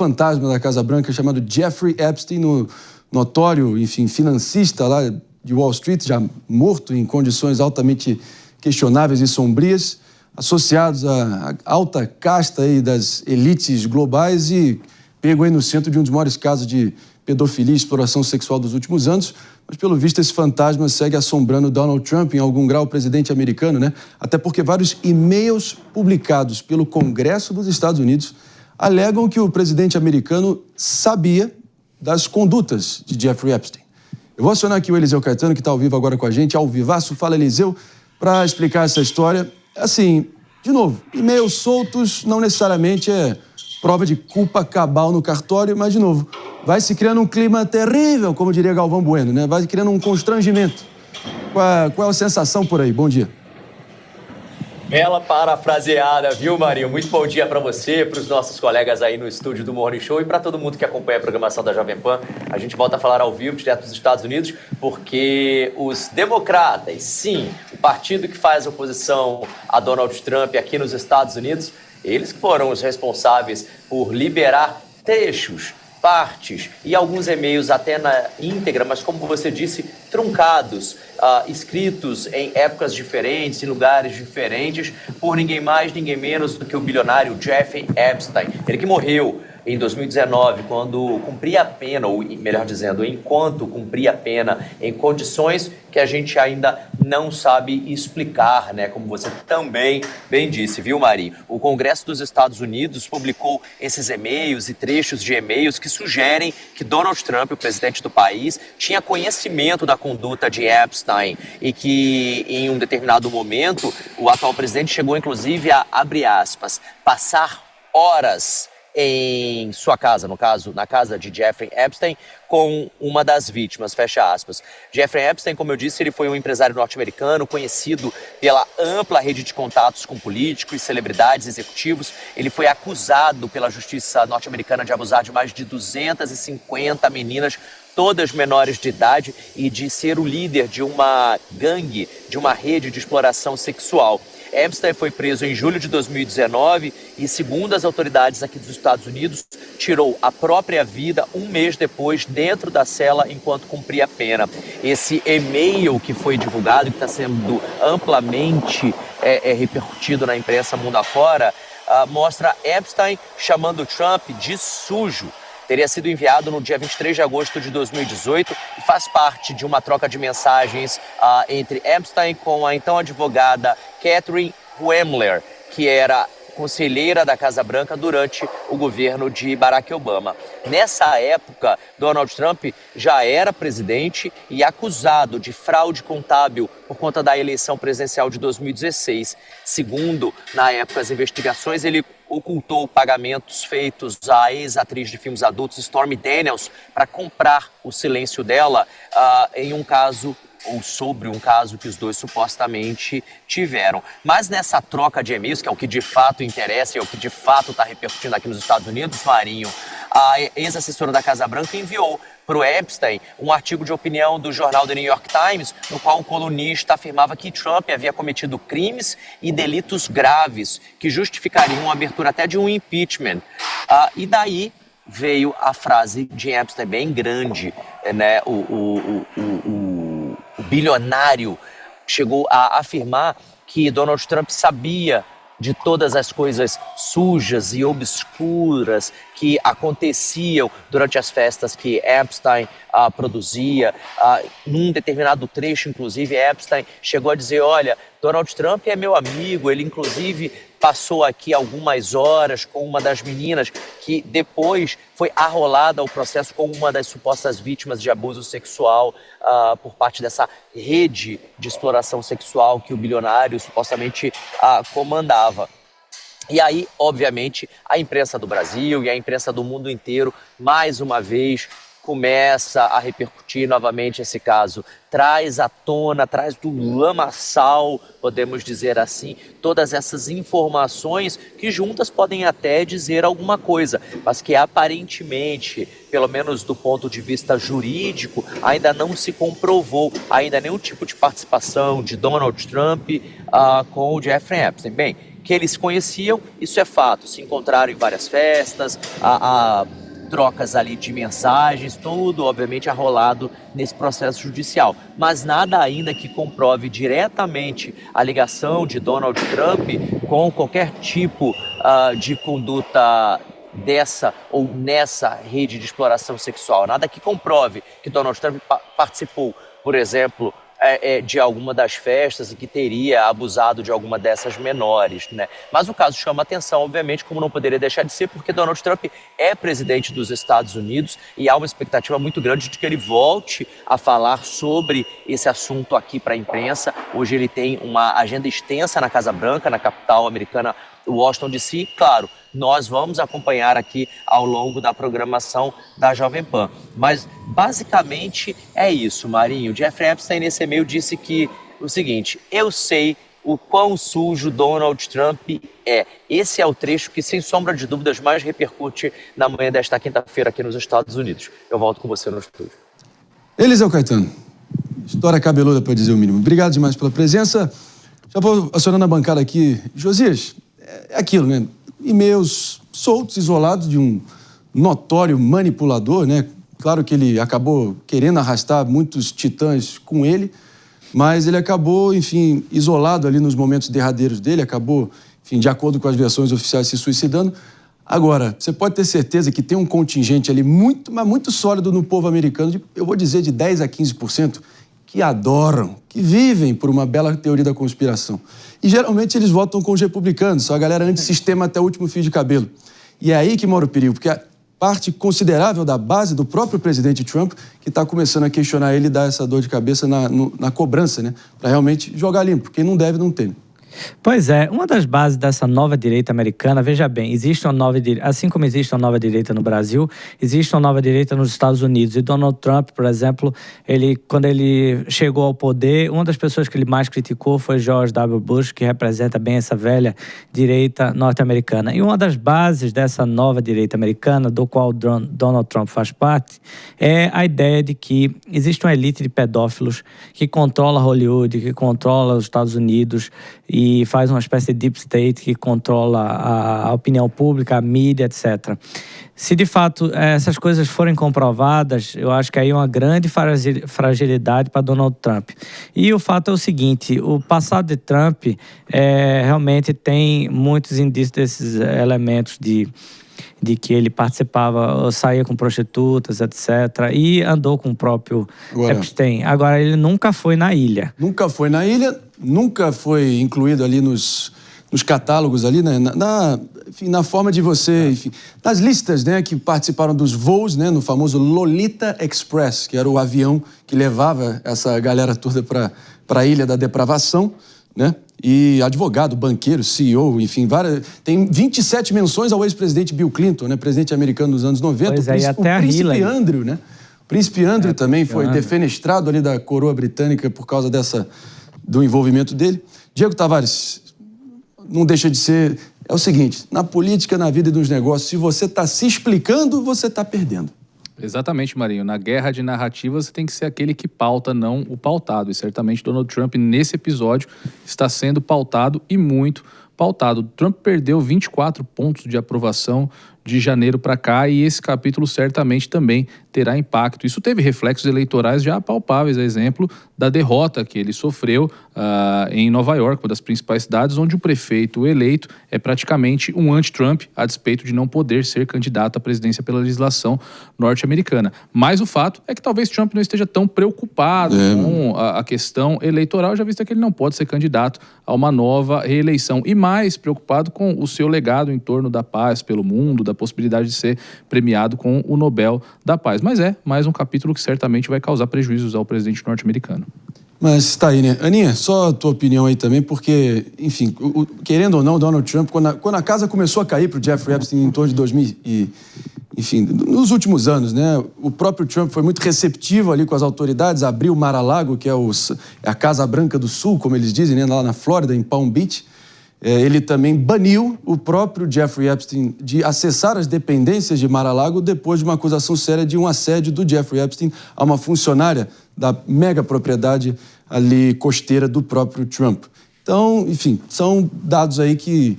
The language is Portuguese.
fantasma da Casa Branca chamado Jeffrey Epstein, no notório, enfim, financista lá de Wall Street, já morto em condições altamente questionáveis e sombrias, associados à alta casta aí das elites globais e pego aí no centro de um dos maiores casos de pedofilia e exploração sexual dos últimos anos. Mas, pelo visto, esse fantasma segue assombrando Donald Trump, em algum grau, o presidente americano, né? Até porque vários e-mails publicados pelo Congresso dos Estados Unidos alegam que o presidente americano sabia das condutas de Jeffrey Epstein. Eu vou acionar aqui o Eliseu Caetano, que está ao vivo agora com a gente, ao vivaço. Fala, Eliseu, para explicar essa história. Assim, de novo, e-mails soltos não necessariamente é prova de culpa cabal no cartório, mas, de novo, vai se criando um clima terrível, como diria Galvão Bueno, né? Vai criando um constrangimento. Qual é a sensação por aí? Bom dia. Bela parafraseada, viu, Marinho? Muito bom dia para você, para os nossos colegas aí no estúdio do Morning Show e para todo mundo que acompanha a programação da Jovem Pan. A gente volta a falar ao vivo, direto dos Estados Unidos, porque os democratas, sim, o partido que faz oposição a Donald Trump aqui nos Estados Unidos, eles foram os responsáveis por liberar trechos, partes e alguns e-mails até na íntegra, mas como você disse, truncados, escritos em épocas diferentes, em lugares diferentes, por ninguém mais, ninguém menos do que o bilionário Jeffrey Epstein. Ele que morreu em 2019, quando cumpria a pena, ou melhor dizendo, enquanto cumpria a pena, em condições que a gente ainda não sabe explicar, né? Como você também bem disse, viu, Mari? O Congresso dos Estados Unidos publicou esses e-mails e trechos de e-mails que sugerem que Donald Trump, o presidente do país, tinha conhecimento da conduta de Epstein e que, em um determinado momento, o atual presidente chegou, inclusive, a, abre aspas, passar horas em sua casa, no caso, na casa de Jeffrey Epstein, com uma das vítimas, fecha aspas. Jeffrey Epstein, como eu disse, ele foi um empresário norte-americano conhecido pela ampla rede de contatos com políticos, celebridades, executivos. Ele foi acusado pela justiça norte-americana de abusar de mais de 250 meninas, todas menores de idade, e de ser o líder de uma gangue, de uma rede de exploração sexual. Epstein foi preso em julho de 2019 e, segundo as autoridades aqui dos Estados Unidos, tirou a própria vida um mês depois dentro da cela enquanto cumpria a pena. Esse e-mail que foi divulgado, que está sendo amplamente repercutido na imprensa mundo afora, mostra Epstein chamando Trump de sujo. Teria sido enviado no dia 23 de agosto de 2018 e faz parte de uma troca de mensagens entre Epstein com a então advogada Catherine Wemmler, que era conselheira da Casa Branca durante o governo de Barack Obama. Nessa época, Donald Trump já era presidente e acusado de fraude contábil por conta da eleição presidencial de 2016. Segundo, na época, as investigações, ele ocultou pagamentos feitos à ex-atriz de filmes adultos Stormy Daniels para comprar o silêncio dela em um caso, ou sobre um caso que os dois supostamente tiveram. Mas nessa troca de e-mails, que é o que de fato interessa e é o que de fato está repercutindo aqui nos Estados Unidos, Marinho, a ex-assessora da Casa Branca enviou para o Epstein um artigo de opinião do jornal The New York Times, no qual o colunista afirmava que Trump havia cometido crimes e delitos graves que justificariam a abertura até de um impeachment. E daí veio a frase de Epstein bem grande, né? O bilionário chegou a afirmar que Donald Trump sabia de todas as coisas sujas e obscuras que aconteciam durante as festas que Epstein produzia. Num determinado trecho, inclusive, Epstein chegou a dizer, olha, Donald Trump é meu amigo, ele inclusive passou aqui algumas horas com uma das meninas que depois foi arrolada ao processo com uma das supostas vítimas de abuso sexual por parte dessa rede de exploração sexual que o bilionário supostamente comandava. E aí, obviamente, a imprensa do Brasil e a imprensa do mundo inteiro, mais uma vez, começa a repercutir novamente esse caso. Traz à tona, traz do lamaçal, podemos dizer assim, todas essas informações que juntas podem até dizer alguma coisa, mas que aparentemente, pelo menos do ponto de vista jurídico, ainda não se comprovou ainda nenhum tipo de participação de Donald Trump com o Jeffrey Epstein. Bem, que eles se conheciam, isso é fato, se encontraram em várias festas, trocas ali de mensagens, tudo obviamente arrolado nesse processo judicial, mas nada ainda que comprove diretamente a ligação de Donald Trump com qualquer tipo de conduta dessa ou nessa rede de exploração sexual, nada que comprove que Donald Trump participou, por exemplo, de alguma das festas e que teria abusado de alguma dessas menores, né? Mas o caso chama atenção, obviamente, como não poderia deixar de ser, porque Donald Trump é presidente dos Estados Unidos e há uma expectativa muito grande de que ele volte a falar sobre esse assunto aqui para a imprensa. Hoje ele tem uma agenda extensa na Casa Branca, na capital americana, Washington DC. Claro, nós vamos acompanhar aqui ao longo da programação da Jovem Pan. Mas, basicamente, é isso, Marinho. Jeffrey Epstein, nesse e-mail, disse que o seguinte: eu sei o quão sujo Donald Trump é. Esse é o trecho que, sem sombra de dúvidas, mais repercute na manhã desta quinta-feira aqui nos Estados Unidos. Eu volto com você no estúdio. Eliseu Caetano, história cabeluda para dizer o mínimo. Obrigado demais pela presença. Já vou acionando a bancada aqui. Josias, é aquilo, né? E-mails soltos, isolados de um notório manipulador, né? Claro que ele acabou querendo arrastar muitos titãs com ele, mas ele acabou, enfim, isolado ali nos momentos derradeiros dele, acabou, enfim, de acordo com as versões oficiais, se suicidando. Agora, você pode ter certeza que tem um contingente ali muito, mas muito sólido no povo americano, eu vou dizer de 10% a 15%, que adoram, que vivem por uma bela teoria da conspiração. E geralmente eles votam com os republicanos, só a galera antissistema até o último fio de cabelo. E é aí que mora o perigo, porque a parte considerável da base do próprio presidente Trump que está começando a questionar ele e dar essa dor de cabeça na cobrança, né? Para realmente jogar limpo. Quem não deve, não tem. Pois é, uma das bases dessa nova direita americana, veja bem, existe uma nova direita, assim como existe uma nova direita no Brasil, existe uma nova direita nos Estados Unidos. E Donald Trump, por exemplo, quando ele chegou ao poder, uma das pessoas que ele mais criticou foi George W. Bush, que representa bem essa velha direita norte-americana. E uma das bases dessa nova direita americana, do qual Donald Trump faz parte, é a ideia de que existe uma elite de pedófilos que controla Hollywood, que controla os Estados Unidos e faz uma espécie de deep state que controla a opinião pública, a mídia, etc. Se de fato essas coisas forem comprovadas, eu acho que aí é uma grande fragilidade para Donald Trump. E o fato é o seguinte: o passado de Trump realmente tem muitos indícios desses elementos de que ele participava, saía com prostitutas, etc. E andou com o próprio Epstein. Agora, ele nunca foi na ilha. Nunca foi na ilha, nunca foi incluído ali nos catálogos ali, né? Enfim, na forma de você, enfim, nas listas, né, que participaram dos voos, né, no famoso Lolita Express, que era o avião que levava essa galera toda para a Ilha da Depravação, né? E advogado, banqueiro, CEO, enfim, tem 27 menções ao ex-presidente Bill Clinton, né, presidente americano dos anos 90. Pois é, e até o príncipe Hillary. Andrew, né? O príncipe Andrew também foi defenestrado ali da coroa britânica por causa do envolvimento dele. Diego Tavares, não deixa de ser... É o seguinte, na política, na vida e nos negócios, se você está se explicando, você está perdendo. Exatamente, Marinho. Na guerra de narrativas, você tem que ser aquele que pauta, não o pautado. E certamente Donald Trump, nesse episódio, está sendo pautado e muito pautado. Trump perdeu 24 pontos de aprovação de janeiro para cá e esse capítulo certamente também terá impacto. Isso teve reflexos eleitorais já palpáveis, a exemplo da derrota que ele sofreu em Nova York, uma das principais cidades, onde o prefeito eleito é praticamente um anti-Trump, a despeito de não poder ser candidato à presidência pela legislação norte-americana. Mas o fato é que talvez Trump não esteja tão preocupado com a questão eleitoral, já visto que ele não pode ser candidato a uma nova reeleição, e mais preocupado com o seu legado em torno da paz pelo mundo, da possibilidade de ser premiado com o Nobel da Paz. Mas é mais um capítulo que certamente vai causar prejuízos ao presidente norte-americano. Mas tá aí, né? Aninha, só a tua opinião aí também, porque, enfim, querendo ou não, Donald Trump, quando a casa começou a cair pro Jeffrey Epstein em torno de 2000 enfim, nos últimos anos, né? O próprio Trump foi muito receptivo ali com as autoridades, abriu Mar-a-Lago, que é a Casa Branca do Sul, como eles dizem, né? Lá na Flórida, em Palm Beach. Ele também baniu o próprio Jeffrey Epstein de acessar as dependências de Mar-a-Lago depois de uma acusação séria de um assédio do Jeffrey Epstein a uma funcionária da mega propriedade ali costeira do próprio Trump. Então, enfim, são dados aí que